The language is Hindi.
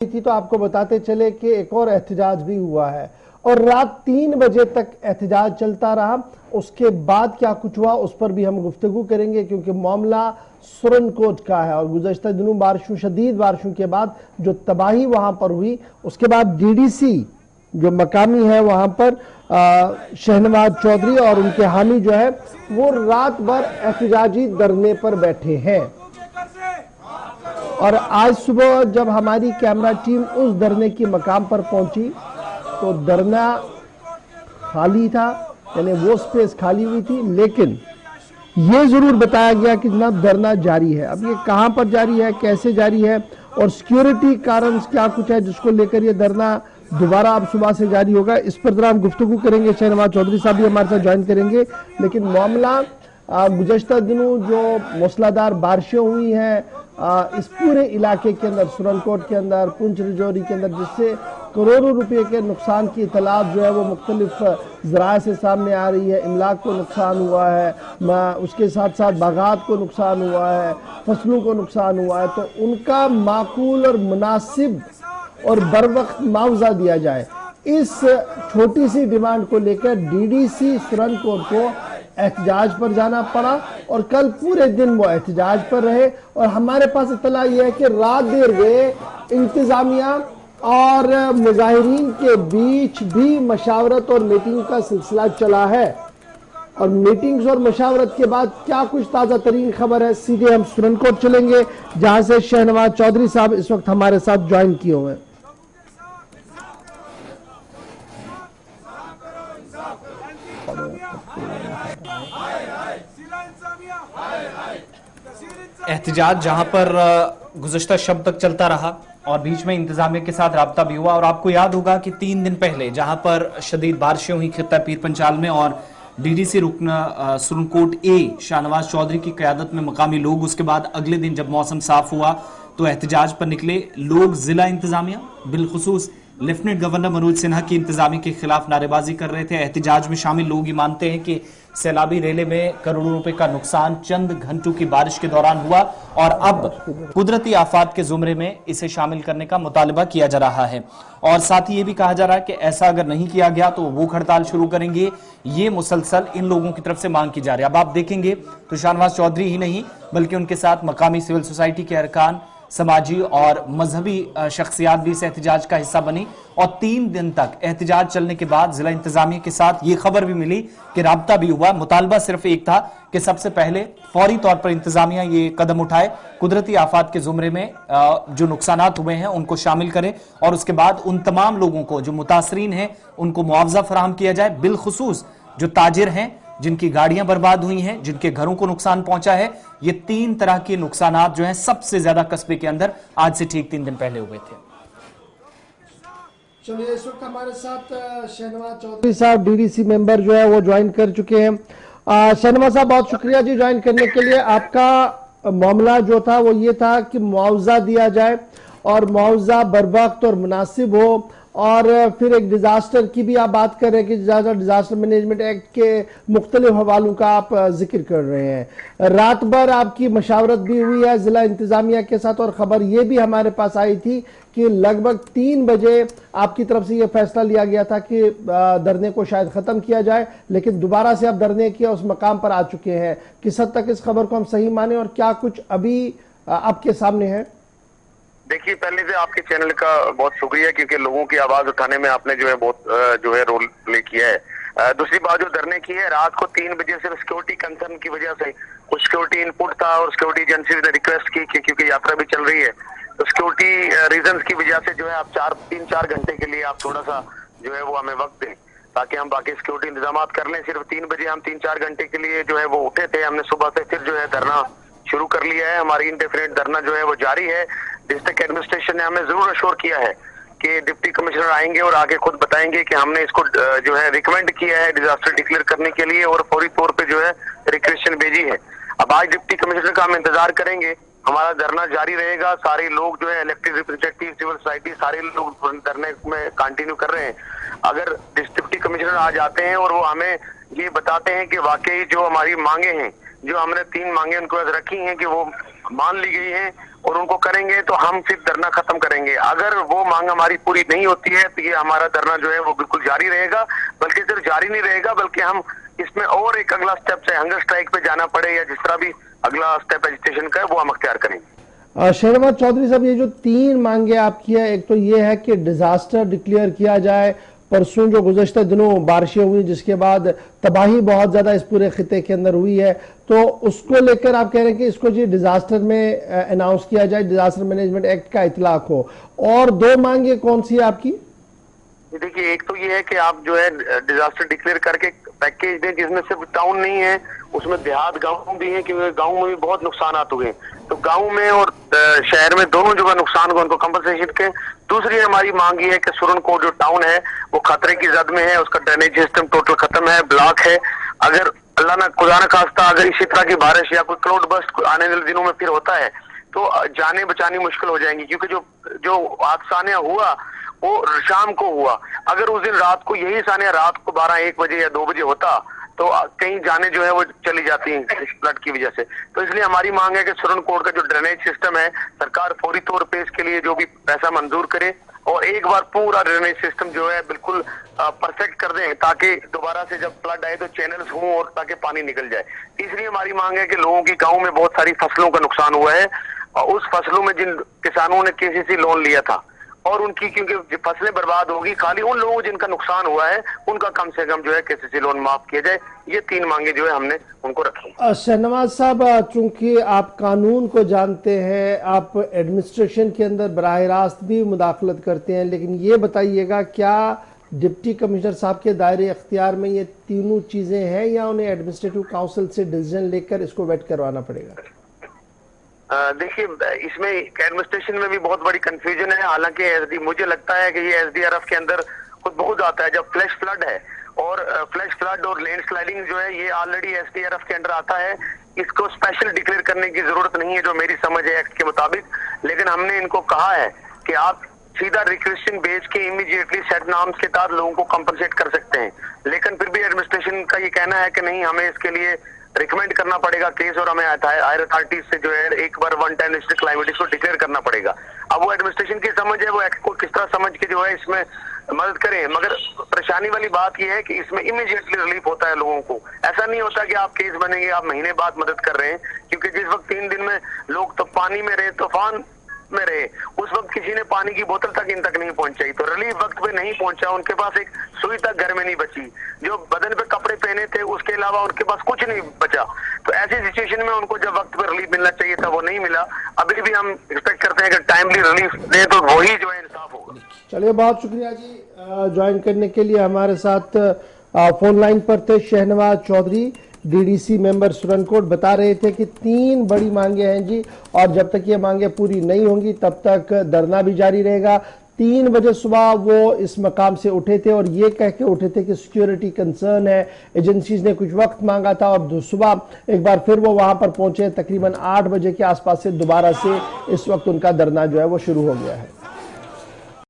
थी तो आपको बताते चले कि एक और एहतजाज भी हुआ है और रात 3 बजे तक एहतजाज चलता रहा। उसके बाद क्या कुछ हुआ उस पर भी हम गुफ्तगू करेंगे, क्योंकि मामला सुरनकोट का है और गुज़श्ता दिनों बारिशों, शदीद बारिशों के बाद जो तबाही वहां पर हुई, उसके बाद डीडीसी जो मकामी है वहां पर शहनवाज चौधरी और उनके हामी जो है वो रात भर एहतजाजी धरने पर बैठे हैं। और आज सुबह जब हमारी कैमरा टीम उस धरने की मकाम पर पहुंची तो धरना खाली था, यानी वो स्पेस खाली हुई थी, लेकिन ये जरूर बताया गया कि जनाब धरना जारी है। अब ये कहां पर जारी है, कैसे जारी है और सिक्योरिटी कारण क्या कुछ है जिसको लेकर ये धरना दोबारा अब सुबह से जारी होगा, इस पर जरा हम गुफ्तगू करेंगे। शहनवाज चौधरी साहब भी हमारे साथ ज्वाइन करेंगे। लेकिन मामला गुज़श्ता दिनों जो मूसलाधार बारिशें हुई हैं इस पूरे इलाके के अंदर, सुरनकोट के अंदर, पुंछ रजौरी के अंदर, जिससे करोड़ों रुपए के नुकसान की इतलात जो है वो मुख्तलिफ ज़राए से सामने आ रही है। इमलाक को नुकसान हुआ है, उसके साथ साथ बागात को नुकसान हुआ है, फसलों को नुकसान हुआ है, तो उनका माकूल और मुनासिब और बर वक्त मुआवजा दिया जाए, इस छोटी सी डिमांड को लेकर डीडीसी सुरनकोट को एहतजाज पर जाना पड़ा और कल पूरे दिन वो एहतजाज पर रहे। और हमारे पास इत्तला यह है कि रात देर गए इंतजामिया और मुजाहिरीन के बीच भी मशावरत और मीटिंग का सिलसिला चला है। और मीटिंग्स और मशावरत के बाद क्या कुछ ताज़ा तरीन खबर है, सीधे हम सुरनकोट चलेंगे जहां से शहनवाज चौधरी साहब इस वक्त हमारे साथ ज्वाइन किए हुए हैं। एहतजाज जहां पर गुज़श्ता शब तक चलता रहा और बीच में इंतजामिया के साथ राब्ता भी हुआ। और आपको याद होगा कि 3 दिन पहले जहां पर शदीद बारिशें हुई खित्ता पीर पंचाल में और डीडीसी रुकन सुरनकोट ए शहनवाज चौधरी की क़यादत में मकामी लोग, उसके बाद अगले दिन जब मौसम साफ हुआ तो एहतजाज पर निकले लोग। जिला इंतजामिया बिलखुसूस लेफ्टिनेंट गवर्नर मनोज सिन्हा की इंतजामिया के खिलाफ नारेबाजी कर रहे थे। एहतजाज में शामिल लोग ही मानते हैं कि सैलाबी रेले में करोड़ों रुपए का नुकसान चंद घंटों की बारिश के दौरान हुआ और अब कुदरती आफात के जुमरे में इसे शामिल करने का मुतालबा किया जा रहा है। और साथ ही ये भी कहा जा रहा है कि ऐसा अगर नहीं किया गया तो वो हड़ताल शुरू करेंगे। ये मुसलसल इन लोगों की तरफ से मांग की जा रही है। अब आप देखेंगे तो शहनवाज चौधरी ही नहीं बल्कि उनके साथ मकामी सिविल सोसाइटी के अरकान, समाजी और मजहबी शख्सियात भी इस एहतजाज का हिस्सा बनी। और 3 दिन तक एहतजाज चलने के बाद जिला इंतजामिया के साथ ये खबर भी मिली कि राब्ता भी हुआ। मुतालबा सिर्फ एक था कि सबसे पहले फौरी तौर पर इंतजामिया ये कदम उठाए, कुदरती आफात के जुमरे में जो नुकसानात हुए हैं उनको शामिल करें और उसके बाद उन तमाम लोगों को जो मुतासरीन हैं उनको मुआवजा फराहम किया जाए। बिलखुसूस जो ताजिर हैं, जिनकी गाड़ियां बर्बाद हुई हैं, जिनके घरों को नुकसान पहुंचा है, ये 3 तरह के नुकसानात जो हैं सबसे ज्यादा कस्बे के अंदर आज से ठीक 3 दिन पहले हुए थे। चलिए, इस वक्त हमारे साथ शहनवाज चौधरी साहब डीडीसी मेंबर जो है वो ज्वाइन कर चुके हैं। शहनवाज साहब बहुत शुक्रिया जी ज्वाइन करने के लिए। आपका मामला जो था वो ये था कि मुआवजा दिया जाए और मुआवजा बरवक्त और मुनासिब हो। और फिर एक डिजास्टर की भी आप बात कर रहे हैं कि डिजास्टर मैनेजमेंट एक्ट के मुख्तलिफ हवालों का आप जिक्र कर रहे हैं। रात भर आपकी मशावरत भी हुई है जिला इंतजामिया के साथ और खबर ये भी हमारे पास आई थी कि लगभग 3 बजे आपकी तरफ से यह फैसला लिया गया था कि धरने को शायद खत्म किया जाए, लेकिन दोबारा से आप धरने के उस मकाम पर आ चुके हैं। किस हद तक इस खबर को हम सही माने और क्या कुछ अभी आपके सामने है? देखिए, पहले से आपके चैनल का बहुत शुक्रिया क्योंकि लोगों की आवाज उठाने में आपने जो है बहुत जो है रोल प्ले किया है। दूसरी बात जो धरने की है, रात को 3 बजे सिर्फ सिक्योरिटी कंसर्न की वजह से कुछ सिक्योरिटी इनपुट था और सिक्योरिटी एजेंसी ने रिक्वेस्ट की कि क्योंकि यात्रा भी चल रही है तो सिक्योरिटी रीजंस की वजह से जो है आप 3-4 घंटे के लिए आप थोड़ा सा जो है वो हमें वक्त दें ताकि हम बाकी सिक्योरिटी इंतजाम कर लें। सिर्फ 3 बजे हम 3-4 घंटे के लिए जो है वो उठे थे। हमने सुबह से फिर जो है धरना शुरू कर लिया है। हमारी इंडेफिनिट धरना जो है वो जारी है। डिस्ट्रिक्ट एडमिनिस्ट्रेशन ने हमें जरूर अश्योर किया है कि डिप्टी कमिश्नर आएंगे और आगे खुद बताएंगे कि हमने इसको जो है रिकमेंड किया है डिजास्टर डिक्लेयर करने के लिए और फौरी तौर पे जो है रिक्वेस्ट भेजी है। अब आज डिप्टी कमिश्नर का हम इंतजार करेंगे। हमारा धरना जारी रहेगा। सारे लोग जो है इलेक्टेड रिप्रेजेंटेटिव, सिविल सोसाइटी, सारे लोग धरने में कंटिन्यू कर रहे हैं। अगर डिप्टी कमिश्नर आज आते हैं और वो हमें ये बताते हैं कि वाकई जो हमारी मांगे हैं, जो हमने 3 मांगे उनको रखी हैं कि वो मान ली गई हैं और उनको करेंगे तो हम फिर धरना खत्म करेंगे। अगर वो मांग हमारी पूरी नहीं होती है तो ये हमारा धरना जो है वो बिल्कुल जारी रहेगा, बल्कि सिर्फ जारी नहीं रहेगा बल्कि हम इसमें और एक अगला स्टेप से हंगर स्ट्राइक पे जाना पड़े या जिस तरह भी अगला स्टेप एजिटेशन का है वो हम अख्तियार करेंगे। शहनवाज चौधरी साहब, ये जो 3 मांगे आपकी है, एक तो ये है कि डिजास्टर डिक्लेयर किया जाए। परसों जो गुज़श्ता दिनों बारिशें हुई जिसके बाद तबाही बहुत ज्यादा इस पूरे खिते के अंदर हुई है, तो उसको लेकर आप कह रहे हैं कि इसको जी डिजास्टर में अनाउंस किया जाए, डिजास्टर मैनेजमेंट एक्ट का इतलाक हो। और 2 मांगे कौन सी है आपकी? देखिए, एक तो ये है कि आप जो है डिजास्टर डिक्लेयर करके पैकेज दें जिसमें सिर्फ टाउन नहीं है, उसमें देहात गांव भी है, क्योंकि गांव में भी बहुत नुकसान हुए हैं। तो गांव में और शहर में दोनों जगह नुकसान हुआ, उनको कंपनसेशन के। दूसरी हमारी मांग ये है कि सुरनकोट जो टाउन है वो खतरे की जद में है, उसका ड्रेनेज सिस्टम टोटल खत्म है, ब्लॉक है। अगर अल्लाह ना खुदा न खास्ता अगर इसी तरह की बारिश या कोई क्लाउड बर्स्ट आने वाले दिनों में फिर होता है तो जाने बचानी मुश्किल हो जाएंगी, क्योंकि जो हादसा हुआ वो शाम को हुआ। अगर उस दिन रात को यही सानिया रात को 12-1 बजे या 2 बजे होता तो कहीं जाने जो है वो चली जाती हैं इस फ्लड की वजह से। तो इसलिए हमारी मांग है कि सुरनकोट का जो ड्रेनेज सिस्टम है सरकार फौरी तौर पे इसके लिए जो भी पैसा मंजूर करे और एक बार पूरा ड्रेनेज सिस्टम जो है बिल्कुल परफेक्ट कर दें, ताकि दोबारा से जब फ्लड आए तो चैनल्स हों और ताकि पानी निकल जाए। तीसरी हमारी मांग है कि लोगों की गाँव में बहुत सारी फसलों का नुकसान हुआ है और उस फसलों में जिन किसानों ने केसीसी लोन लिया था और उनकी क्योंकि फसलें बर्बाद होगी, खाली उन लोगों जिनका नुकसान हुआ है उनका कम से कम जो है केसीसी लोन माफ किया जाए। ये 3 मांगे जो है हमने उनको रखी। शहनवाज साहब, चूंकि आप कानून को जानते हैं, आप एडमिनिस्ट्रेशन के अंदर बराह रास्त भी मुदाखलत करते हैं, लेकिन ये बताइएगा क्या डिप्टी कमिश्नर साहब के दायरे अख्तियार में ये तीनों चीजें हैं या उन्हें एडमिनिस्ट्रेटिव काउंसिल से डिसीजन लेकर इसको वेट करवाना पड़ेगा? देखिए, इसमें एडमिनिस्ट्रेशन में भी बहुत बड़ी कंफ्यूजन है। हालांकि मुझे लगता है कि ये एसडीआरएफ के अंदर खुद बहुत आता है। जब फ्लैश फ्लड है और फ्लैश फ्लड और लैंड स्लाइडिंग जो है ये ऑलरेडी एसडीआरएफ के अंदर आता है, इसको स्पेशल डिक्लेयर करने की जरूरत नहीं है जो मेरी समझ है एक्ट के मुताबिक। लेकिन हमने इनको कहा है कि आप सीधा रिक्वेस्टिंग भेज के इमीडिएटली सेट नॉर्म्स के तहत लोगों को कंपनसेट कर सकते हैं। लेकिन फिर भी एडमिनिस्ट्रेशन का ये कहना है कि नहीं, हमें इसके लिए रिकमेंड करना पड़ेगा केस और हमें हायर अथॉरिटीज से जो है एक बार 1 टाइम डिस्ट्रिक्ट क्लाइमेट को डिक्लेयर करना पड़ेगा। अब वो एडमिनिस्ट्रेशन की समझ है, वो एक्ट को किस तरह समझ के जो है इसमें मदद करें। मगर परेशानी वाली बात यह है कि इसमें इमीडिएटली रिलीफ होता है लोगों को। ऐसा नहीं होता कि आप केस बनेंगे आप महीने बाद मदद कर रहे हैं, क्योंकि जिस वक्त 3 दिन में लोग तो पानी में रहे, तूफान में रहे, उस वक्त किसी ने पानी की बोतल तक इन तक नहीं पहुंचाई, तो रिलीफ वक्त पे नहीं पहुंचा। उनके पास एक सुई तक घर में नहीं बची, जो बदन पे कपड़े पहने थे उसके अलावा उनके पास कुछ नहीं बचा। तो ऐसी सिचुएशन में उनको जब वक्त पे रिलीफ मिलना चाहिए था वो नहीं मिला। अभी भी हम एक्सपेक्ट करते हैं कि टाइमली रिलीफ दे तो वही जो है इंसाफ होगा। चलिए, बहुत शुक्रिया जी ज्वाइन करने के लिए। हमारे साथ फोन लाइन पर थे शहनवाज चौधरी, डीडीसी मेंबर सुरनकोट। बता रहे थे कि 3 बड़ी मांगे हैं जी, और जब तक ये मांगे पूरी नहीं होंगी तब तक धरना भी जारी रहेगा। 3 बजे सुबह वो इस मकाम से उठे थे और ये कह के उठे थे कि सिक्योरिटी कंसर्न है, एजेंसीज ने कुछ वक्त मांगा था, और सुबह एक बार फिर वो वहां पर पहुंचे। तकरीबन 8 बजे के आसपास से दोबारा से इस वक्त उनका धरना जो है वो शुरू हो गया है।